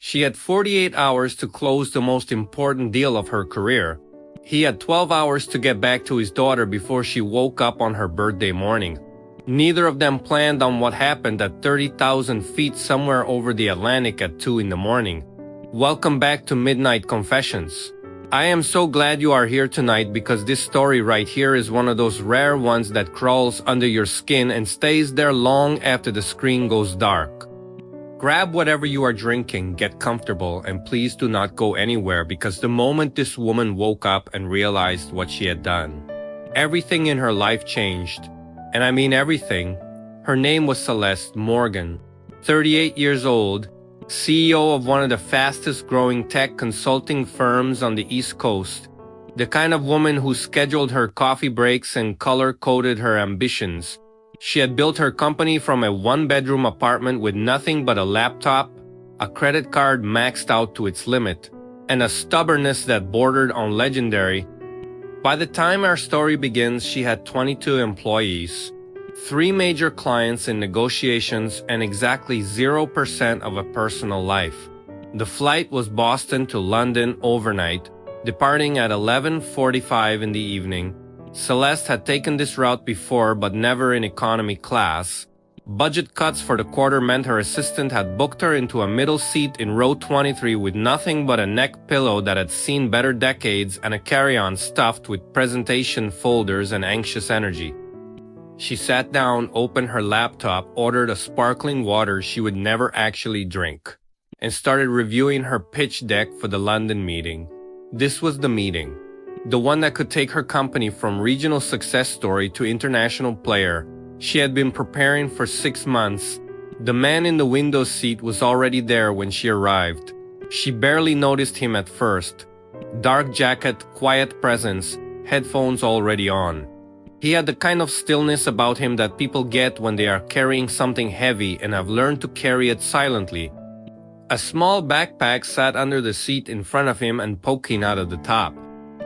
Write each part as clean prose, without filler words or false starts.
She had 48 hours to close the most important deal of her career. He had 12 hours to get back to his daughter before she woke up on her birthday morning. Neither of them planned on what happened at 30,000 feet somewhere over the Atlantic at 2 in the morning. Welcome back to Midnight Confessions. I am so glad you are here tonight because this story right here is one of those rare ones that crawls under your skin and stays there long after the screen goes dark. Grab whatever you are drinking, get comfortable, and please do not go anywhere because the moment this woman woke up and realized what she had done, everything in her life changed. And I mean everything. Her name was Celeste Morgan, 38 years old, CEO of one of the fastest growing tech consulting firms on the East Coast, the kind of woman who scheduled her coffee breaks and color-coded her ambitions. She had built her company from a one-bedroom apartment with nothing but a laptop, a credit card maxed out to its limit, and a stubbornness that bordered on legendary. By the time our story begins, she had 22 employees, 3 major clients in negotiations, and exactly 0% of a personal life. The flight was Boston to London overnight, departing at 11:45 in the evening. Celeste had taken this route before but never in economy class. Budget cuts for the quarter meant her assistant had booked her into a middle seat in row 23 with nothing but a neck pillow that had seen better decades and a carry-on stuffed with presentation folders and anxious energy. She sat down, opened her laptop, ordered a sparkling water she would never actually drink, and started reviewing her pitch deck for the London meeting. This was the meeting. The one that could take her company from regional success story to international player. She had been preparing for 6 months. The man in the window seat was already there when she arrived. She barely noticed him at first. Dark jacket, quiet presence, headphones already on. He had the kind of stillness about him that people get when they are carrying something heavy and have learned to carry it silently. A small backpack sat under the seat in front of him and poking out of the top.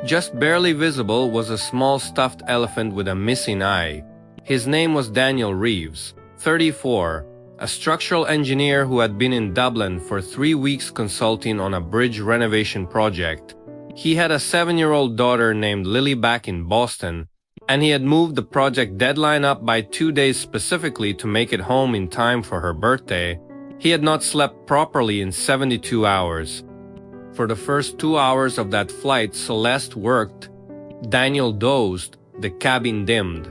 Just barely visible was a small stuffed elephant with a missing eye. His name was Daniel Reeves, 34, a structural engineer who had been in Dublin for 3 weeks consulting on a bridge renovation project. He had a 7-year-old daughter named Lily back in Boston, and he had moved the project deadline up by 2 days specifically to make it home in time for her birthday. He had not slept properly in 72 hours. For the first 2 hours of that flight, Celeste worked. Daniel dozed, the cabin dimmed.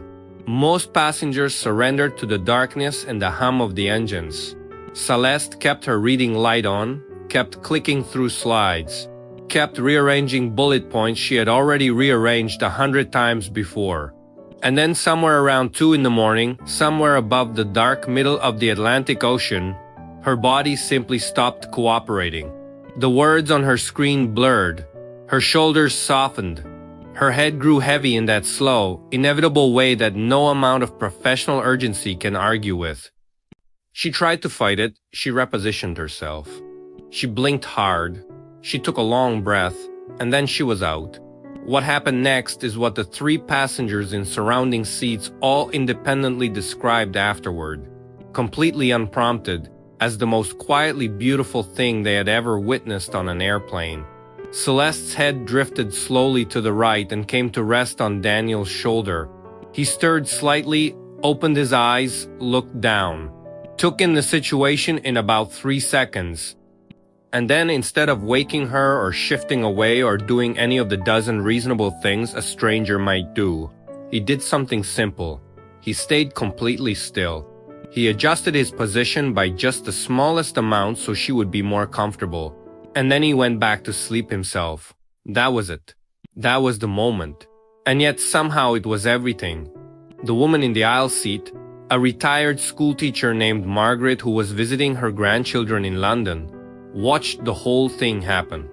Most passengers surrendered to the darkness and the hum of the engines. Celeste kept her reading light on, kept clicking through slides, kept rearranging bullet points she had already rearranged 100 times before. And then somewhere around 2 in the morning, somewhere above the dark middle of the Atlantic Ocean, her body simply stopped cooperating. The words on her screen blurred. Her shoulders softened. Her head grew heavy in that slow, inevitable way that no amount of professional urgency can argue with. She tried to fight it. She repositioned herself. She blinked hard. She took a long breath, and then she was out. What happened next is what the 3 passengers in surrounding seats all independently described afterward, completely unprompted, as the most quietly beautiful thing they had ever witnessed on an airplane. Celeste's head drifted slowly to the right and came to rest on Daniel's shoulder. He stirred slightly, opened his eyes, looked down, took in the situation in about 3 seconds. And then, instead of waking her or shifting away or doing any of the dozen reasonable things a stranger might do, he did something simple. He stayed completely still. He adjusted his position by just the smallest amount so she would be more comfortable. And then he went back to sleep himself. That was it. That was the moment. And yet somehow it was everything. The woman in the aisle seat, a retired schoolteacher named Margaret who was visiting her grandchildren in London, watched the whole thing happen.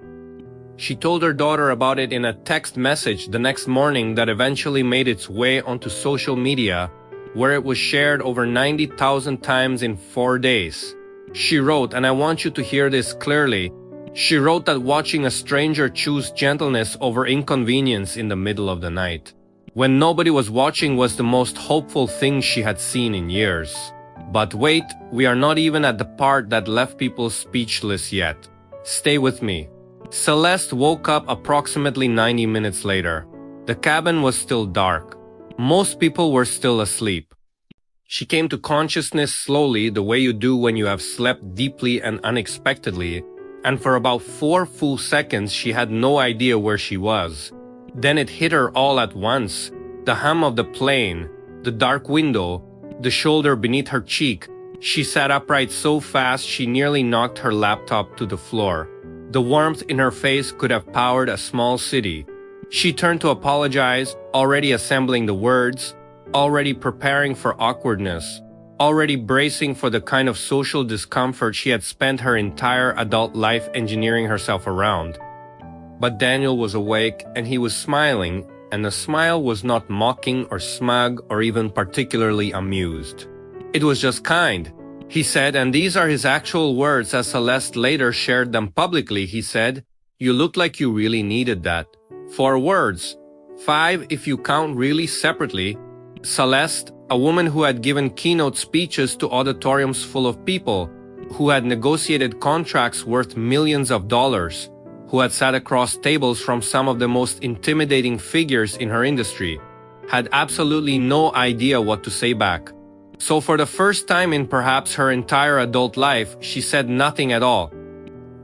She told her daughter about it in a text message the next morning that eventually made its way onto social media, where it was shared over 90,000 times in 4 days. She wrote, and I want you to hear this clearly, she wrote that watching a stranger choose gentleness over inconvenience in the middle of the night, when nobody was watching, was the most hopeful thing she had seen in years. But wait, we are not even at the part that left people speechless yet. Stay with me. Celeste woke up approximately 90 minutes later. The cabin was still dark. Most people were still asleep. She came to consciousness slowly, the way you do when you have slept deeply and unexpectedly, and for about 4 full seconds she had no idea where she was. Then it hit her all at once. The hum of the plane, the dark window, the shoulder beneath her cheek. She sat upright so fast she nearly knocked her laptop to the floor. The warmth in her face could have powered a small city. She turned to apologize, already assembling the words, already preparing for awkwardness, already bracing for the kind of social discomfort she had spent her entire adult life engineering herself around. But Daniel was awake and he was smiling, and the smile was not mocking or smug or even particularly amused. It was just kind. He said, and these are his actual words as Celeste later shared them publicly. He said, "You look like you really needed that." 4 words. 5 if you count really separately. Celeste, a woman who had given keynote speeches to auditoriums full of people, who had negotiated contracts worth millions of dollars, who had sat across tables from some of the most intimidating figures in her industry, had absolutely no idea what to say back. So for the first time in perhaps her entire adult life, she said nothing at all.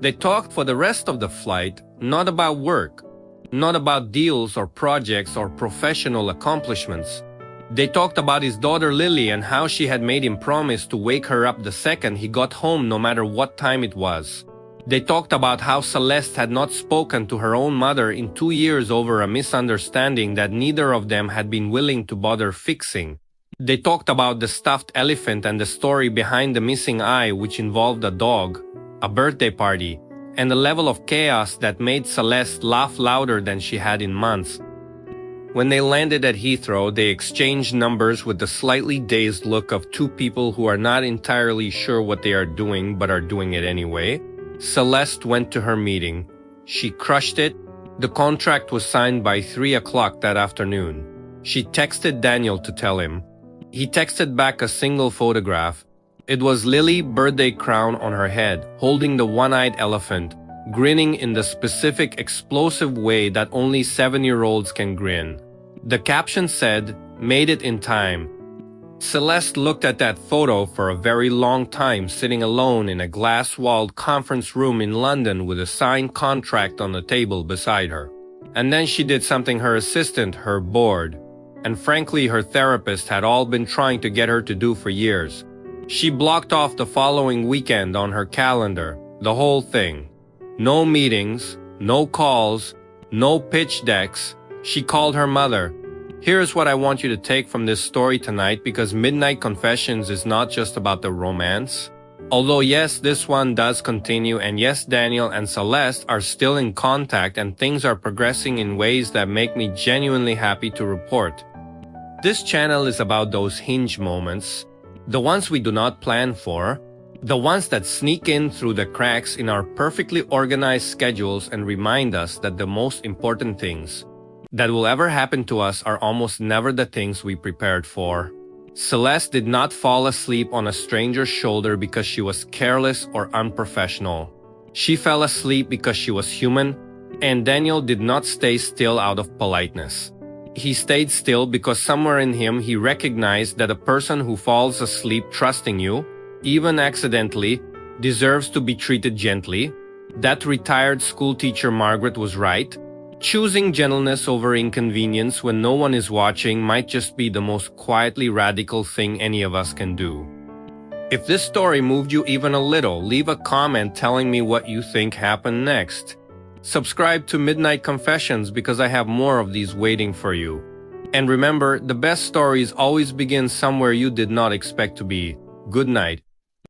They talked for the rest of the flight, not about work, not about deals or projects or professional accomplishments. They talked about his daughter Lily and how she had made him promise to wake her up the second he got home no matter what time it was. They talked about how Celeste had not spoken to her own mother in 2 years over a misunderstanding that neither of them had been willing to bother fixing. They talked about the stuffed elephant and the story behind the missing eye, which involved a dog, a birthday party, and the level of chaos that made Celeste laugh louder than she had in months. When they landed at Heathrow, they exchanged numbers with the slightly dazed look of 2 people who are not entirely sure what they are doing but are doing it anyway. Celeste went to her meeting. She crushed it. The contract was signed by 3 o'clock that afternoon. She texted Daniel to tell him. He texted back a single photograph. It was Lily, birthday crown on her head, holding the one-eyed elephant, grinning in the specific explosive way that only 7-year-olds can grin. The caption said, "Made it in time." Celeste looked at that photo for a very long time, sitting alone in a glass-walled conference room in London with a signed contract on the table beside her. And then she did something her assistant, her board, and frankly her therapist had all been trying to get her to do for years. She blocked off the following weekend on her calendar, the whole thing. No meetings, no calls, no pitch decks. She called her mother. Here's what I want you to take from this story tonight, because Midnight Confessions is not just about the romance. Although yes, this one does continue, and yes, Daniel and Celeste are still in contact and things are progressing in ways that make me genuinely happy to report. This channel is about those hinge moments, the ones we do not plan for, the ones that sneak in through the cracks in our perfectly organized schedules and remind us that the most important things that will ever happen to us are almost never the things we prepared for. Celeste did not fall asleep on a stranger's shoulder because she was careless or unprofessional. She fell asleep because she was human, and Daniel did not stay still out of politeness. He stayed still because somewhere in him he recognized that a person who falls asleep trusting you, even accidentally, deserves to be treated gently. That retired schoolteacher Margaret was right. Choosing gentleness over inconvenience when no one is watching might just be the most quietly radical thing any of us can do. If this story moved you even a little, leave a comment telling me what you think happened next. Subscribe to Midnight Confessions because I have more of these waiting for you. And remember, the best stories always begin somewhere you did not expect to be. Good night.